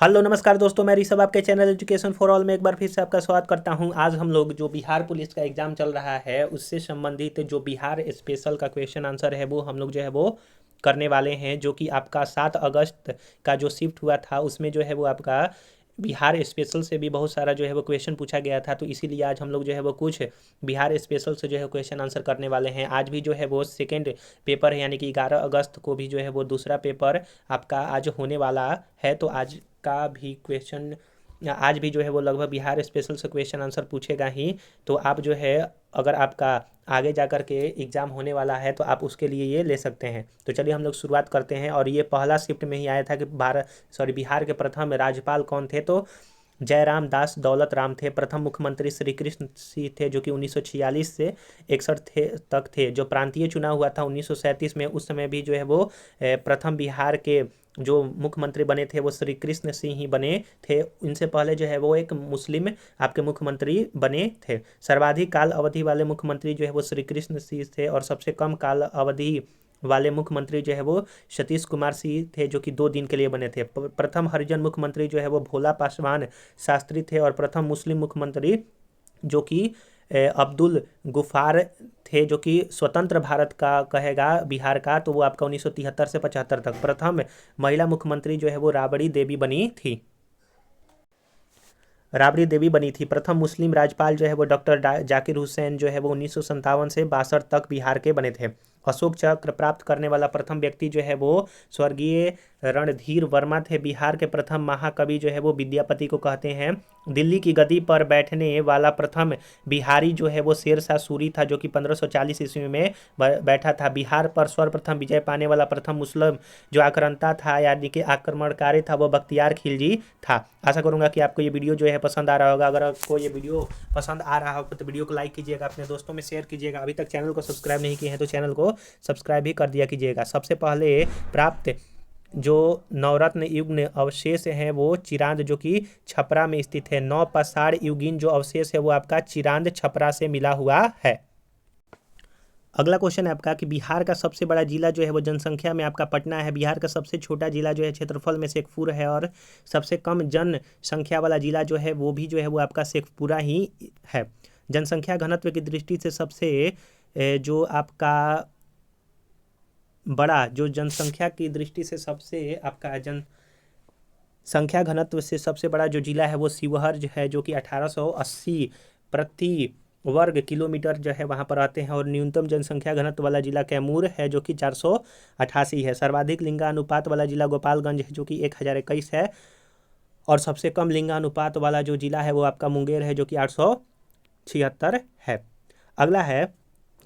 Hello नमस्कार दोस्तों, मैं ऋषभ आपके चैनल एजुकेशन फॉर ऑल में एक बार फिर से आपका स्वागत करता हूं। आज हम लोग जो बिहार पुलिस का एग्जाम चल रहा है उससे संबंधित जो बिहार स्पेशल का क्वेश्चन आंसर है वो हम लोग जो है वो करने वाले हैं। जो कि आपका 7 अगस्त का जो शिफ्ट हुआ था उसमें जो है वो आपका बिहार स्पेशल से भी बहुत सारा जो है वो क्वेश्चन पूछा गया था। तो इसीलिए आज हम लोग जो है वो कुछ बिहार स्पेशल से जो है क्वेश्चन आंसर करने वाले हैं। आज भी जो है वो सेकेंड पेपर है, यानी कि 11 अगस्त को भी जो है वो दूसरा पेपर आपका आज होने वाला है। तो आज का भी क्वेश्चन आज भी जो है वो लगभग बिहार स्पेशल से क्वेश्चन आंसर पूछेगा ही। तो आप जो है अगर आपका आगे जा कर के एग्ज़ाम होने वाला है तो आप उसके लिए ये ले सकते हैं। तो चलिए हम लोग शुरुआत करते हैं। और ये पहला शिफ्ट में ही आया था कि बिहार के प्रथम राज्यपाल कौन थे। तो जयराम दास दौलत राम थे। प्रथम मुख्यमंत्री श्री कृष्ण सिंह थे जो कि 1946 से 61 तक थे। जो प्रांतीय चुनाव हुआ था 1937 में, उस समय भी जो है वो प्रथम बिहार के जो मुख्यमंत्री बने थे वो श्री कृष्ण सिंह ही बने थे। इनसे पहले जो है वो एक मुस्लिम आपके मुख्यमंत्री बने थे। सर्वाधिक काल अवधि वाले मुख्यमंत्री जो है वो श्री कृष्ण सिंह थे। और सबसे कम काल अवधि वाले मुख्यमंत्री जो है वो सतीश कुमार सिंह थे जो कि 2 दिन के लिए बने थे। प्रथम हरिजन मुख्यमंत्री जो है वो भोला पासवान शास्त्री थे। और प्रथम मुस्लिम मुख्यमंत्री जो कि अब्दुल गुफार थे, जो कि स्वतंत्र भारत का कहेगा बिहार का, तो वो आपका 1973 से 75 तक। प्रथम महिला मुख्यमंत्री जो है वो राबड़ी देवी बनी थी। प्रथम मुस्लिम राज्यपाल जो है वो डॉक्टर जाकिर हुसैन जो है वो 1957 से 62 तक बिहार के बने थे। अशोक चक्र प्राप्त करने वाला प्रथम व्यक्ति जो है वो स्वर्गीय रणधीर वर्मा थे। बिहार के प्रथम महाकवि जो है वो विद्यापति को कहते हैं। दिल्ली की गद्दी पर बैठने वाला प्रथम बिहारी जो है वो शेरशाह सूरी था जो कि 1540 ईस्वी में बैठा था। बिहार पर सर्वप्रथम विजय पाने वाला प्रथम मुस्लिम जो आक्रांता था, यानी कि आक्रमणकारी था, वो बख्तियार खिलजी था। आशा करूंगा कि आपको ये वीडियो जो है पसंद आ रहा होगा। अगर आपको ये वीडियो पसंद आ रहा होगा तो वीडियो को लाइक कीजिएगा, अपने दोस्तों में शेयर कीजिएगा। अभी तक चैनल को सब्सक्राइब नहीं किए हैं तो चैनल को सब्सक्राइब भी कर दिया कीजिएगा। सबसे पहले प्राप्त जो नवरत्न युग्न अवशेष हैं वो चिरांद जो कि छपरा में स्थित है। नौ पसार युगीन जो अवशेष है वो आपका चिरांद छपरा से मिला हुआ है। अगला क्वेश्चन है आपका कि बिहार का सबसे बड़ा जिला जो है वो जनसंख्या में आपका पटना है। बिहार का सबसे छोटा जिला जो है क्षेत्रफल में शेखपुरा है। और सबसे कम जनसंख्या वाला जिला जो है वो भी जो है वो आपका शेखपुरा ही है। जनसंख्या घनत्व की दृष्टि से सबसे जो आपका बड़ा जो जनसंख्या की दृष्टि से सबसे आपका जनसंख्या घनत्व से सबसे बड़ा जो जिला है वो शिवहर जो है, जो कि 1880 प्रति वर्ग किलोमीटर जो है वहाँ पर आते हैं। और न्यूनतम जनसंख्या घनत्व वाला जिला कैमूर है जो कि 488 है। सर्वाधिक लिंगानुपात वाला जिला गोपालगंज है जो कि 1021 है। और सबसे कम लिंगानुपात वाला जो जिला है वो आपका मुंगेर है जो कि 876 है। अगला है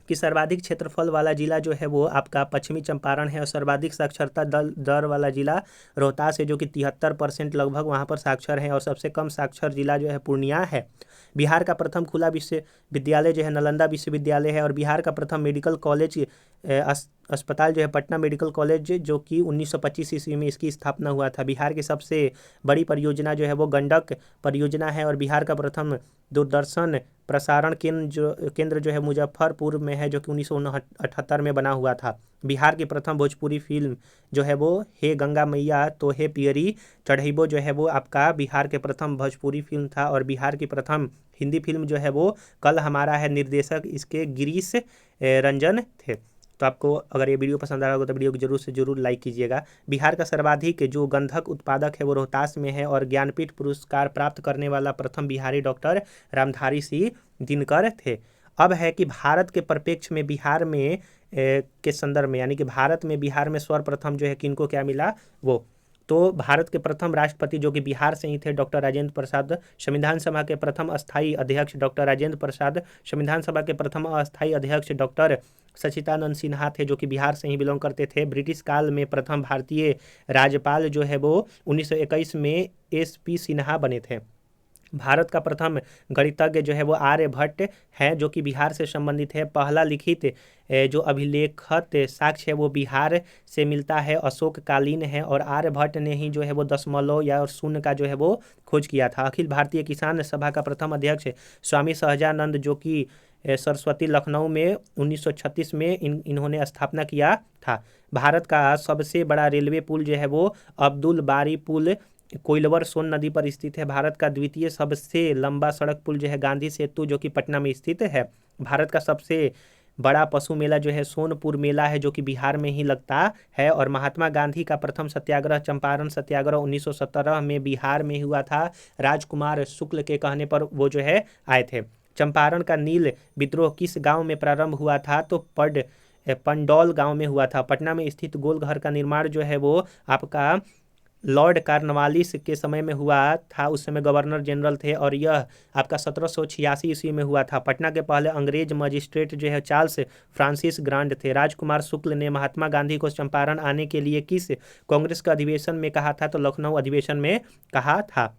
कि सर्वाधिक क्षेत्रफल वाला जिला जो है वो आपका पश्चिमी चंपारण है। और सर्वाधिक साक्षरता दर वाला जिला रोहतास है जो कि 73% लगभग वहाँ पर साक्षर है। और सबसे कम साक्षर जिला जो है पूर्णिया है। बिहार का प्रथम खुला विश्वविद्यालय जो है नालंदा विश्वविद्यालय है। और बिहार का प्रथम मेडिकल कॉलेज अस्पताल जो है पटना मेडिकल कॉलेज जो कि 1925 ईस्वी में इसकी स्थापना हुआ था। बिहार की सबसे बड़ी परियोजना जो है वो गंडक परियोजना है। और बिहार का प्रथम दूरदर्शन प्रसारण केंद्र जो है मुजफ्फरपुर में है जो कि 1978 में बना हुआ था। बिहार की प्रथम भोजपुरी फिल्म जो है वो हे गंगा मैया तो हे पियरी चढ़ैबो जो है वो आपका बिहार के प्रथम भोजपुरी फिल्म था। और बिहार की प्रथम हिंदी फिल्म जो है वो कल हमारा है, निर्देशक इसके गिरीश रंजन थे। तो आपको अगर ये वीडियो पसंद आ रहा होगा तो वीडियो को जरूर से जरूर लाइक कीजिएगा। बिहार का सर्वाधिक जो गंधक उत्पादक है वो रोहतास में है। और ज्ञानपीठ पुरस्कार प्राप्त करने वाला प्रथम बिहारी डॉक्टर रामधारी सिंह दिनकर थे। अब है कि भारत के परिप्रेक्ष्य में बिहार में के संदर्भ में, यानी कि भारत में बिहार में सर्वप्रथम जो है किनको क्या मिला वो। तो भारत के प्रथम राष्ट्रपति जो कि बिहार से ही थे डॉक्टर राजेंद्र प्रसाद। संविधान सभा के प्रथम अस्थायी अध्यक्ष डॉक्टर राजेंद्र प्रसाद। संविधान सभा के प्रथम अस्थायी अध्यक्ष डॉक्टर सचिदानंद सिन्हा थे जो कि बिहार से ही बिलोंग करते थे। ब्रिटिश काल में प्रथम भारतीय राज्यपाल जो है वो 1921 में SP सिन्हा बने थे। भारत का प्रथम गणितज्ञ जो है वो आर्यभट्ट है जो कि बिहार से संबंधित है। पहला लिखित जो अभिलेखत साक्ष्य है वो बिहार से मिलता है, अशोक कालीन है। और आर्यभट्ट ने ही जो है वो दशमलव या शून्य का जो है वो खोज किया था। अखिल भारतीय किसान सभा का प्रथम अध्यक्ष स्वामी सहजानंद जो कि सरस्वती लखनऊ में 1936 में इन्होंने स्थापना किया था। भारत का सबसे बड़ा रेलवे पुल जो है वो अब्दुल बारी पुल कोइलवर सोन नदी पर स्थित है। भारत का द्वितीय सबसे लंबा सड़क पुल जो है गांधी सेतु जो कि पटना में स्थित है। भारत का सबसे बड़ा पशु मेला जो है सोनपुर मेला है जो कि बिहार में ही लगता है। और महात्मा गांधी का प्रथम सत्याग्रह चंपारण सत्याग्रह 1917 में बिहार में हुआ था। राजकुमार शुक्ल के कहने पर वो जो है आए थे। चंपारण का नील विद्रोह किस गांव में प्रारंभ हुआ था? तो पंडौल गांव में हुआ था। पटना में स्थित गोलघर का निर्माण जो है वो आपका लॉर्ड कार्नवालिस के समय में हुआ था। उस समय गवर्नर जनरल थे और यह आपका 1786 ईस्वी में हुआ था। पटना के पहले अंग्रेज मजिस्ट्रेट जो है चार्ल्स फ्रांसिस ग्रांड थे। राजकुमार शुक्ल ने महात्मा गांधी को चंपारण आने के लिए किस कांग्रेस के अधिवेशन में कहा था? तो लखनऊ अधिवेशन में कहा था,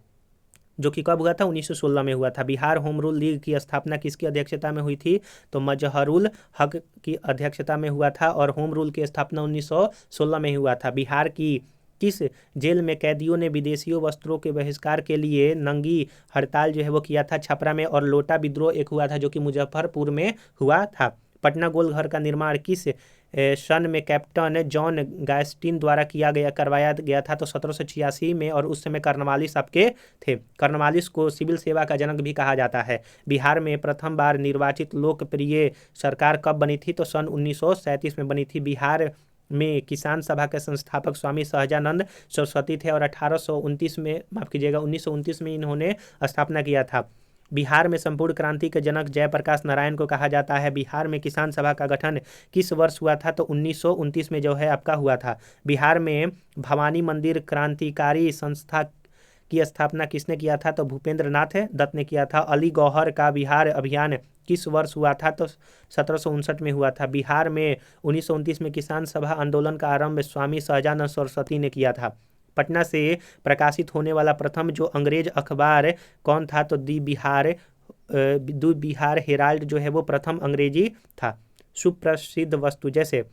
जो कि कब हुआ था? 1916 में हुआ था। बिहार होम रूल लीग की स्थापना किसकी अध्यक्षता में हुई थी? तो मजहरुल हक की अध्यक्षता में हुआ था और होम रूल की स्थापना 1916 में हुआ था। बिहार की किस जेल में कैदियों ने विदेशियों वस्त्रों के बहिष्कार के लिए नंगी हड़ताल जो है वो किया था? छपरा में। और लोटा विद्रोह एक हुआ था जो कि मुजफ्फरपुर में हुआ था। पटना गोलघर का निर्माण किस सन में कैप्टन जॉन गैस्टिन द्वारा करवाया गया था? तो 1786 में। और उस समय कर्नवालिस आपके थे। कर्नवालिस को सिविल सेवा का जनक भी कहा जाता है। बिहार में प्रथम बार निर्वाचित लोकप्रिय सरकार कब बनी थी? तो सन 1937 में बनी थी। बिहार में किसान सभा के संस्थापक स्वामी सहजानंद सरस्वती थे और 1829 में, माफ कीजिएगा 1929 में इन्होंने स्थापना किया था। बिहार में संपूर्ण क्रांति के जनक जयप्रकाश नारायण को कहा जाता है। बिहार में किसान सभा का गठन किस वर्ष हुआ था? तो 1929 में जो है आपका हुआ था। बिहार में भवानी मंदिर क्रांतिकारी संस्था की स्थापना किसने किया था? तो भूपेंद्र नाथ दत्त ने किया था। अली गौहर का बिहार अभियान किस वर्ष हुआ था? तो 1759 में हुआ था। बिहार में 1929 में किसान सभा आंदोलन का आरंभ स्वामी सहजानंद सरस्वती ने किया था। पटना से प्रकाशित होने वाला प्रथम जो अंग्रेज अखबार कौन था? तो दी बिहार हेराल्ड जो है वो प्रथम अंग्रेजी था। सुप्रसिद्ध वस्तु जैसे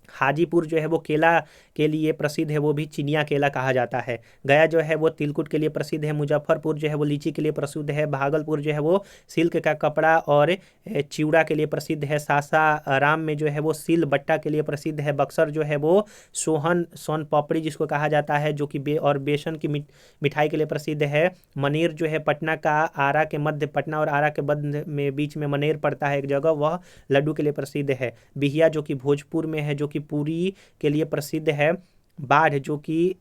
हाजीपुर जो है वो केला के लिए प्रसिद्ध है, वो भी चिनिया केला कहा जाता है। गया जो है वो तिलकुट के लिए प्रसिद्ध है। मुजफ्फरपुर जो है वो लीची के लिए प्रसिद्ध है। भागलपुर जो है वो सिल्क का कपड़ा और चिवड़ा के लिए प्रसिद्ध है। सासाराम में जो है वो सिल बट्टा के लिए प्रसिद्ध है। बक्सर जो है वो सोन पापड़ी जिसको कहा जाता है जो कि बेसन की मिठाई के लिए प्रसिद्ध है। मनेर जो है पटना का आरा के मध्य, पटना और आरा के मध्य में बीच में मनेर पड़ता है एक जगह, वह लड्डू के लिए प्रसिद्ध है। बिहिया जो कि भोजपुर में है जो कि पूरी के लिए प्रसिद्ध है। बाढ़ जो कि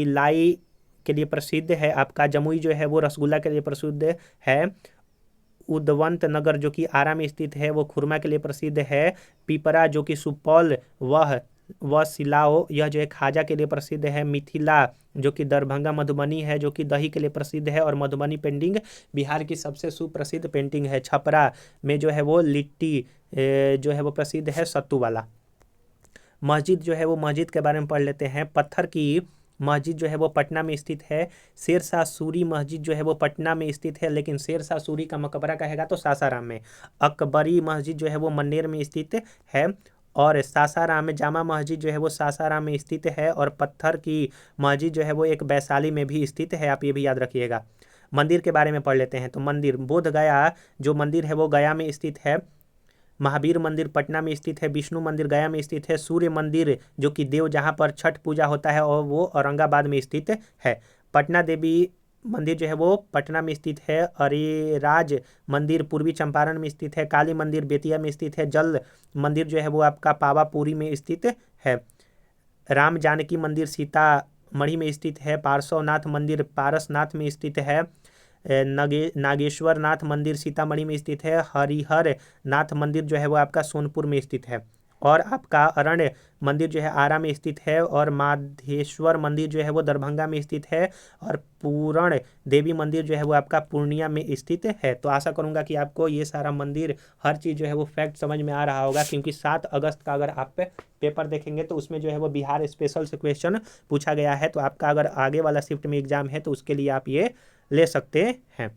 लाई के लिए प्रसिद्ध है। आपका जमुई जो है वो रसगुल्ला के लिए प्रसिद्ध है। उदवंत नगर जो कि आरा में स्थित है वो खुरमा के लिए प्रसिद्ध है। पिपरा जो कि सुपौल वह सिलाओ यह जो है खाजा के लिए प्रसिद्ध है। मिथिला जो कि दरभंगा मधुबनी है जो कि दही के लिए प्रसिद्ध है। और मधुबनी पेंटिंग बिहार की सबसे सुप्रसिद्ध पेंटिंग है। छपरा में जो है वो लिट्टी जो है वो प्रसिद्ध है सत्तू वाला। मस्जिद जो है वो मस्जिद के बारे में पढ़ लेते हैं। पत्थर की मस्जिद जो है वो पटना में स्थित है। शेरशाह सूरी मस्जिद जो है वो पटना में स्थित है, लेकिन शेरशाह सूरी का मकबरा कहेगा तो सासाराम में। अकबरी मस्जिद जो है वो मन्नेर में स्थित है। और सासाराम में जामा मस्जिद जो है वो सासाराम में स्थित है। और पत्थर की मस्जिद जो है वो एक वैशाली में भी स्थित है, आप ये भी याद रखिएगा। मंदिर के बारे में पढ़ लेते हैं। तो मंदिर बोध गया जो मंदिर है वो गया में स्थित है। महावीर मंदिर पटना में स्थित है। विष्णु मंदिर गया में स्थित है। सूर्य मंदिर जो कि देव जहाँ पर छठ पूजा होता है और वो औरंगाबाद में स्थित है। पटना देवी मंदिर जो है वो पटना में स्थित है। अरेराज मंदिर पूर्वी चंपारण में स्थित है। काली मंदिर बेतिया में स्थित है। जल मंदिर जो है वो आपका पावापुरी में स्थित है। राम जानकी मंदिर सीतामढ़ी में स्थित है। पार्श्वनाथ मंदिर पारसनाथ में स्थित है। नागेश्वर नाथ मंदिर सीतामढ़ी में स्थित है। हरिहर नाथ मंदिर जो है वो आपका सोनपुर में स्थित है। और आपका अरण्य मंदिर जो है आरा में स्थित है। और माधेश्वर मंदिर जो है वो दरभंगा में स्थित है। और पूरण देवी मंदिर जो है वो आपका पूर्णिया में स्थित है। तो आशा करूंगा कि आपको ये सारा मंदिर हर चीज़ जो है वो फैक्ट समझ में आ रहा होगा, क्योंकि 7 अगस्त का अगर आप पेपर देखेंगे तो उसमें जो है वो बिहार स्पेशल से क्वेश्चन पूछा गया है। तो आपका अगर आगे वाला शिफ्ट में एग्जाम है तो उसके लिए आप ये ले सकते हैं।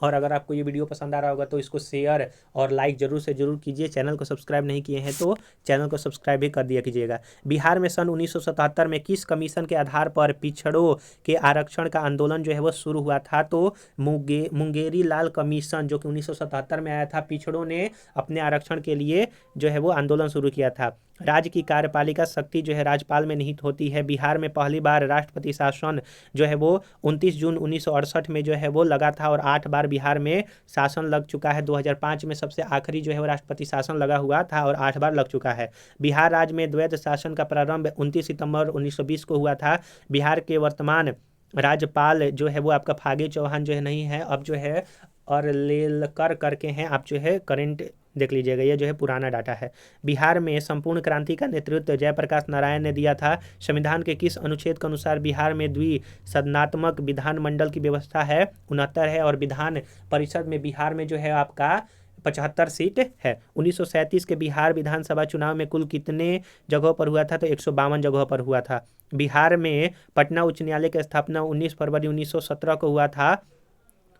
और अगर आपको ये वीडियो पसंद आ रहा होगा तो इसको शेयर और लाइक जरूर से जरूर कीजिए। चैनल को सब्सक्राइब नहीं किए हैं तो चैनल को सब्सक्राइब भी कर दिया कीजिएगा। बिहार में सन 1977 में किस कमीशन के आधार पर पिछड़ों के आरक्षण का आंदोलन जो है वो शुरू हुआ था? तो मुंगेरी लाल कमीशन जो कि 1977 में आया था। पिछड़ों ने अपने आरक्षण के लिए जो है वो आंदोलन शुरू किया था। राज्य की कार्यपालिका शक्ति जो है राज्यपाल में निहित होती है। बिहार में पहली बार राष्ट्रपति शासन जो है वो 29 जून 1968 में जो है वो लगा था और 8 बार बिहार में शासन लग चुका है। 2005 में सबसे आखिरी जो है वो राष्ट्रपति शासन लगा हुआ था और 8 बार लग चुका है। बिहार राज्य में द्वैध शासन का प्रारंभ 29 सितंबर 1920 को हुआ था। बिहार के वर्तमान राज्यपाल जो है वो आपका फागे चौहान जो है नहीं है, अब जो है और लेलकर करके हैं। आप जो है करेंट देख लीजिएगा, ये जो है पुराना डाटा है। बिहार में संपूर्ण क्रांति का नेतृत्व जयप्रकाश नारायण ने दिया था। संविधान के किस अनुच्छेद के अनुसार बिहार में द्विसदनात्मक विधानमंडल की व्यवस्था है? 69 है। और विधान परिषद में बिहार में जो है आपका 75 सीट है। 1937 के बिहार विधानसभा चुनाव में कुल कितने जगहों पर हुआ था? तो 152 जगहों पर हुआ था। बिहार में पटना उच्च न्यायालय की स्थापना 19 फरवरी 1917 को हुआ था।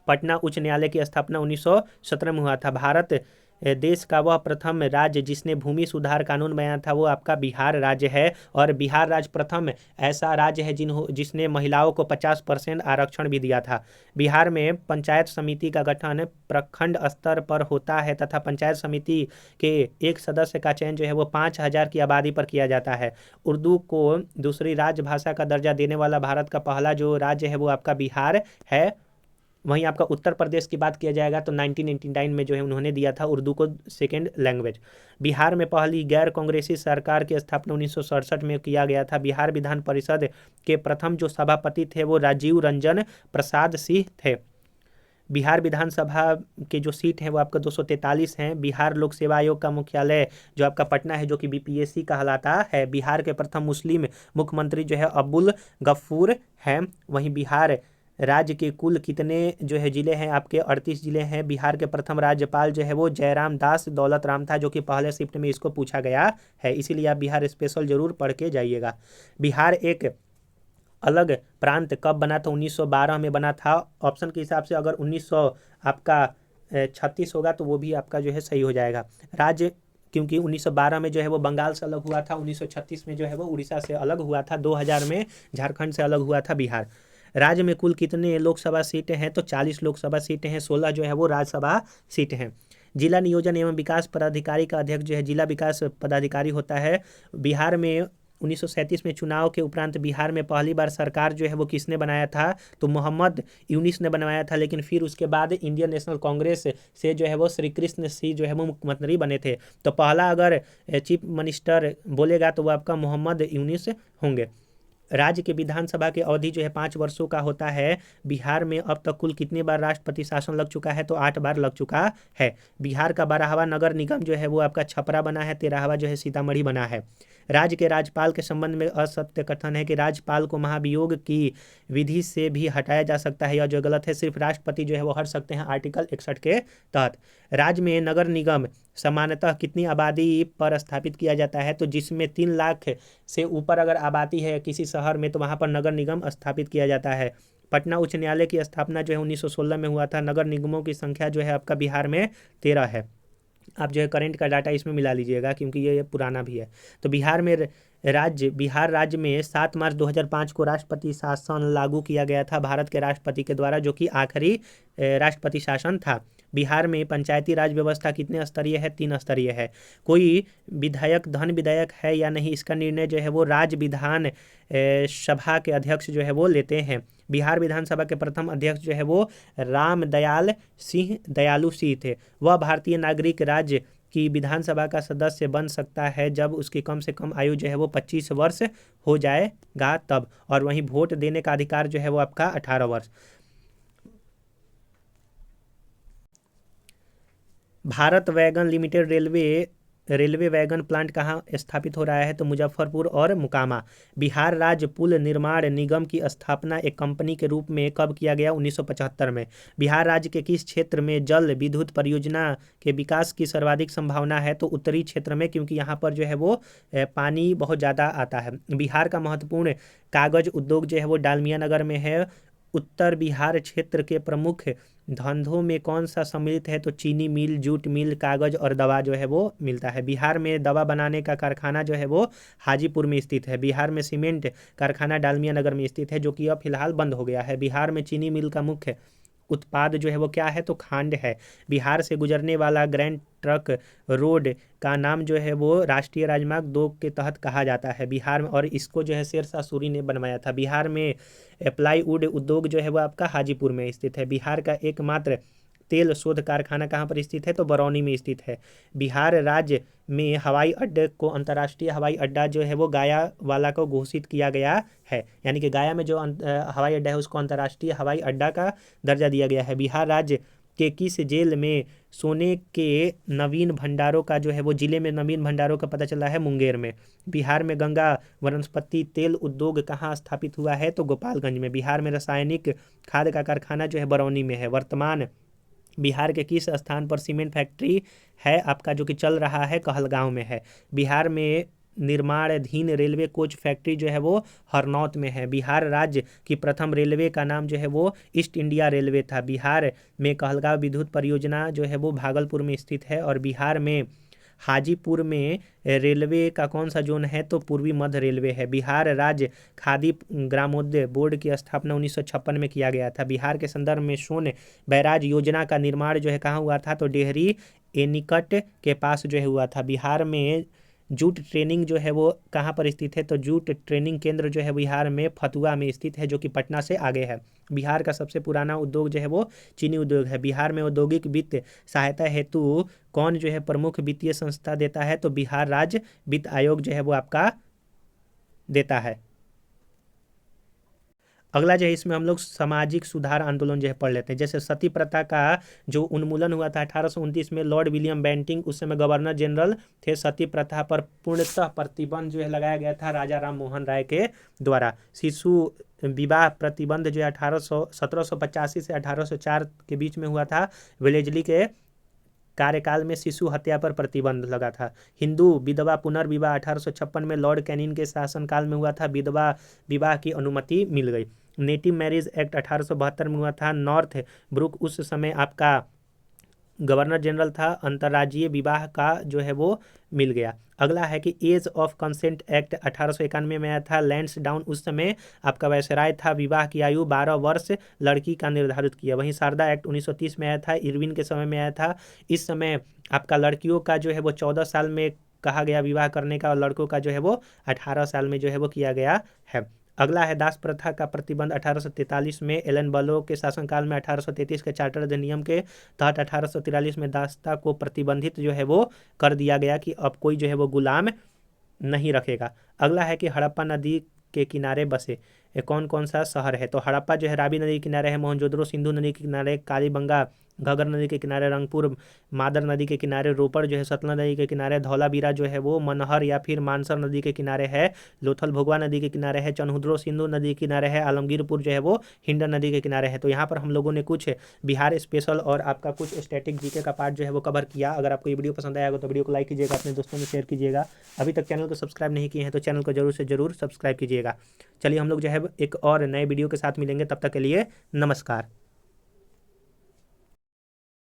पटना उच्च न्यायालय की स्थापना 1917 में हुआ था। भारत देश का वह प्रथम राज्य जिसने भूमि सुधार कानून बनाया था वो आपका बिहार राज्य है। और बिहार राज्य प्रथम ऐसा राज्य है जिसने महिलाओं को 50% आरक्षण भी दिया था। बिहार में पंचायत समिति का गठन प्रखंड स्तर पर होता है तथा पंचायत समिति के एक सदस्य का चयन जो है वो 5000 की आबादी पर किया जाता है। उर्दू को दूसरी राजभाषा का दर्जा देने वाला भारत का पहला जो राज्य है वो आपका बिहार है। वहीं आपका उत्तर प्रदेश की बात किया जाएगा तो 1989 में जो है उन्होंने दिया था उर्दू को सेकेंड लैंग्वेज। बिहार में पहली गैर कांग्रेसी सरकार की स्थापना 1967 में किया गया था। बिहार विधान परिषद के प्रथम जो सभापति थे वो राजीव रंजन प्रसाद सिंह थे। बिहार विधानसभा के जो सीट हैं वो आपका 243 हैं। बिहार लोक सेवा आयोग का मुख्यालय जो आपका पटना है जो कि बीपीएससी कहलाता है। बिहार के प्रथम मुस्लिम मुख्यमंत्री जो है अब्दुल गफूर हैं। वहीं बिहार राज्य के कुल कितने जो है जिले हैं? आपके 38 जिले हैं। बिहार के प्रथम राज्यपाल जो है वो जयराम दास दौलत राम था, जो कि पहले शिफ्ट में इसको पूछा गया है, इसीलिए आप बिहार स्पेशल जरूर पढ़ के जाइएगा। बिहार एक अलग प्रांत कब बना था? 1912 में बना था। ऑप्शन के हिसाब से अगर 1900 आपका 36 होगा तो वो भी आपका जो है सही हो जाएगा। राज्य क्योंकि 1912 में जो है वो बंगाल से अलग हुआ था, 1936 में जो है वो उड़ीसा से अलग हुआ था, 2000 में झारखंड से अलग हुआ था बिहार। राज्य में कुल कितने लोकसभा सीटें हैं? तो 40 लोकसभा सीटें हैं, 16 जो है वो राज्यसभा सीटें हैं। जिला नियोजन एवं विकास पदाधिकारी का अध्यक्ष जो है जिला विकास पदाधिकारी होता है। बिहार में 1937 में चुनाव के उपरांत बिहार में पहली बार सरकार जो है वो किसने बनाया था? तो मोहम्मद यूनिस ने बनवाया था, लेकिन फिर उसके बाद इंडियन नेशनल कांग्रेस से जो है वो श्री कृष्ण सिंह जो है वो मुख्यमंत्री बने थे। तो पहला अगर चीफ मिनिस्टर बोलेगा तो वो आपका मोहम्मद यूनिस होंगे। राज्य के विधानसभा की अवधि जो है 5 वर्षों का होता है। बिहार में अब तक कुल कितनी बार राष्ट्रपति शासन लग चुका है? तो 8 बार लग चुका है। बिहार का 12वां नगर निगम जो है वो आपका छपरा बना है, 13वां जो है सीतामढ़ी बना है। राज्य के राज्यपाल के संबंध में असत्य कथन है कि राज्यपाल को महाभियोग की विधि से भी हटाया जा सकता है, यह जो गलत है। सिर्फ राष्ट्रपति जो है वो हट सकते हैं आर्टिकल 61 के तहत। राज्य में नगर निगम सामान्यतः कितनी आबादी पर स्थापित किया जाता है? तो जिसमें 3 लाख से ऊपर अगर आबादी है किसी शहर में तो वहाँ पर नगर निगम स्थापित किया जाता है। पटना उच्च न्यायालय की स्थापना जो है 1916 में हुआ था। नगर निगमों की संख्या जो है आपका बिहार में 13 है। आप जो है करंट का डाटा इसमें मिला लीजिएगा क्योंकि ये पुराना भी है। तो बिहार राज्य में 7 मार्च 2005 को राष्ट्रपति शासन लागू किया गया था भारत के राष्ट्रपति के द्वारा, जो कि आखिरी राष्ट्रपति शासन था। बिहार में पंचायती राज व्यवस्था कितने स्तरीय है? 3 स्तरीय है। कोई विधायक धन विधायक है या नहीं, इसका निर्णय जो है वो राज्य विधान सभा के अध्यक्ष जो है वो लेते हैं। बिहार विधानसभा के प्रथम अध्यक्ष जो है वो राम दयाल सिंह दयालु सिंह थे। वह भारतीय नागरिक राज्य की विधानसभा का सदस्य बन सकता है जब उसकी कम से कम आयु जो है वो 25 वर्ष हो जाएगा तब। और वहीं वोट देने का अधिकार जो है वो आपका 18 वर्ष। Bharat wagon limited railway wagon plant कहाँ स्थापित हो रहा है? तो मुजफ्फरपुर और मुकामा। बिहार राज्य पुल निर्माण निगम की स्थापना एक कंपनी के रूप में कब किया गया? 1975 में। बिहार राज्य के किस क्षेत्र में जल विद्युत परियोजना के विकास की सर्वाधिक संभावना है? तो उत्तरी क्षेत्र में, क्योंकि यहाँ पर जो है वो पानी बहुत ज़्यादा आता है। बिहार का महत्वपूर्ण कागज उद्योग जो है वो डालमिया नगर में है। उत्तर बिहार क्षेत्र के प्रमुख धंधों में कौन सा सम्मिलित है? तो चीनी मिल, जूट मिल, कागज और दवा जो है वो मिलता है। बिहार में दवा बनाने का कारखाना जो है वो हाजीपुर में स्थित है। बिहार में सीमेंट कारखाना डालमिया नगर में स्थित है, जो कि अब फिलहाल बंद हो गया है। बिहार में चीनी मिल का मुख्य उत्पाद जो है वो क्या है, तो खांड है। बिहार से गुजरने वाला ग्रैंड ट्रक रोड का नाम जो है वो राष्ट्रीय राजमार्ग 2 के तहत कहा जाता है बिहार में, और इसको जो है शेरशाह सूरी ने बनवाया था। बिहार में प्लाईवुड उद्योग जो है वो आपका हाजीपुर में स्थित है। बिहार का एकमात्र तेल शोध कारखाना कहाँ पर स्थित है, तो बरौनी में स्थित है। बिहार राज्य में हवाई अड्डे को अंतर्राष्ट्रीय हवाई अड्डा जो है वो गया वाला को घोषित किया गया है, यानी कि गया में जो हवाई अड्डा है उसको अंतर्राष्ट्रीय हवाई अड्डा का दर्जा दिया गया है। बिहार राज्य के किस जेल में सोने के नवीन भंडारों का जो है वो, जिले में नवीन भंडारों का पता चला है मुंगेर में। बिहार में गंगा वनस्पति तेल उद्योग कहाँ स्थापित हुआ है, तो गोपालगंज में। बिहार में रासायनिक खाद का कारखाना जो है बरौनी में है। वर्तमान बिहार के किस स्थान पर सीमेंट फैक्ट्री है आपका, जो कि चल रहा है, कहलगांव में है। बिहार में निर्माणाधीन रेलवे कोच फैक्ट्री जो है वो हरनौत में है। बिहार राज्य की प्रथम रेलवे का नाम जो है वो ईस्ट इंडिया रेलवे था। बिहार में कहलगांव विद्युत परियोजना जो है वो भागलपुर में स्थित है। और बिहार में हाजीपुर में रेलवे का कौन सा जोन है, तो पूर्वी मध्य रेलवे है। बिहार राज्य खादी ग्रामोद्योग बोर्ड की स्थापना 1956 में किया गया था। बिहार के संदर्भ में सोन बैराज योजना का निर्माण जो है कहाँ हुआ था, तो डेहरी एनीकट के पास जो है हुआ था। बिहार में जूट ट्रेनिंग जो है वो कहाँ पर स्थित है, तो जूट ट्रेनिंग केंद्र जो है बिहार में फतुआ में स्थित है, जो कि पटना से आगे है। बिहार का सबसे पुराना उद्योग जो है वो चीनी उद्योग है। बिहार में औद्योगिक वित्त सहायता हेतु कौन जो है प्रमुख वित्तीय संस्था देता है, तो बिहार राज्य वित्त आयोग जो है वो आपका देता है। अगला जो है इसमें हम लोग सामाजिक सुधार आंदोलन जो है पढ़ लेते हैं। जैसे सती प्रथा का जो उन्मूलन हुआ था 1829 में, लॉर्ड विलियम बेंटिंक उस समय गवर्नर जनरल थे। सती प्रथा पर पूर्णतः प्रतिबंध जो है लगाया गया था राजा राम मोहन राय के द्वारा। शिशु विवाह प्रतिबंध जो है 1785 से 1804 के बीच में हुआ था। वेलेजली के कार्यकाल में शिशु हत्या पर प्रतिबंध लगा था। हिंदू विधवा पुनर्विवाह 1856 में लॉर्ड कैनिंग के शासनकाल में हुआ था। विधवा विवाह की अनुमति मिल गई। नेटिव मैरिज एक्ट 1872 में हुआ था। नॉर्थ ब्रुक उस समय आपका गवर्नर जनरल था। अंतर्राज्यीय विवाह का जो है वो मिल गया। अगला है कि एज ऑफ कंसेंट एक्ट 1891 में आया था। लैंड्स डाउन उस समय आपका वायसराय था। विवाह की आयु 12 वर्ष लड़की का निर्धारित किया। वहीं शारदा एक्ट 1930 में आया था। इरविन के समय में आया था। इस समय आपका लड़कियों का जो है वो 14 साल में कहा गया विवाह करने का, और लड़कों का जो है वो 18 साल में जो है वो किया गया है। अगला है दास प्रथा का प्रतिबंध 1843 में। एलन बलो के शासनकाल में 1833 के चार्टर अधिनियम के तहत 1843 में दासता को प्रतिबंधित जो है वो कर दिया गया कि अब कोई जो है वो गुलाम नहीं रखेगा। अगला है कि हड़प्पा नदी के किनारे बसे कौन कौन सा शहर है, तो हड़प्पा जो है रावी नदी के किनारे है। मोहनजोदड़ो सिंधु नदी के किनारे। कालीबंगा घग्गर नदी के किनारे। रंगपुर मादर नदी के किनारे। रोपड़ जो है सतलज नदी के किनारे। धौलावीरा जो है वो मनहर या फिर मानसर नदी के किनारे है। लोथल भोगवा नदी के किनारे है। चनहुद्रो सिंधु नदी के किनारे है। आलमगीरपुर जो है वो हिंडन नदी के किनारे है। तो यहाँ पर हम लोगों ने कुछ बिहार स्पेशल और आपका कुछ स्टैटिक जीके का पार्ट जो है वो कवर किया। अगर आपको ये वीडियो पसंद आएगा तो वीडियो को लाइक कीजिएगा, अपने दोस्तों में शेयर कीजिएगा। अभी तक चैनल को सब्सक्राइब नहीं किए हैं तो चैनल को जरूर से जरूर सब्सक्राइब कीजिएगा। चलिए हम लोग जो है एक और नए वीडियो के साथ मिलेंगे, तब तक के लिए नमस्कार।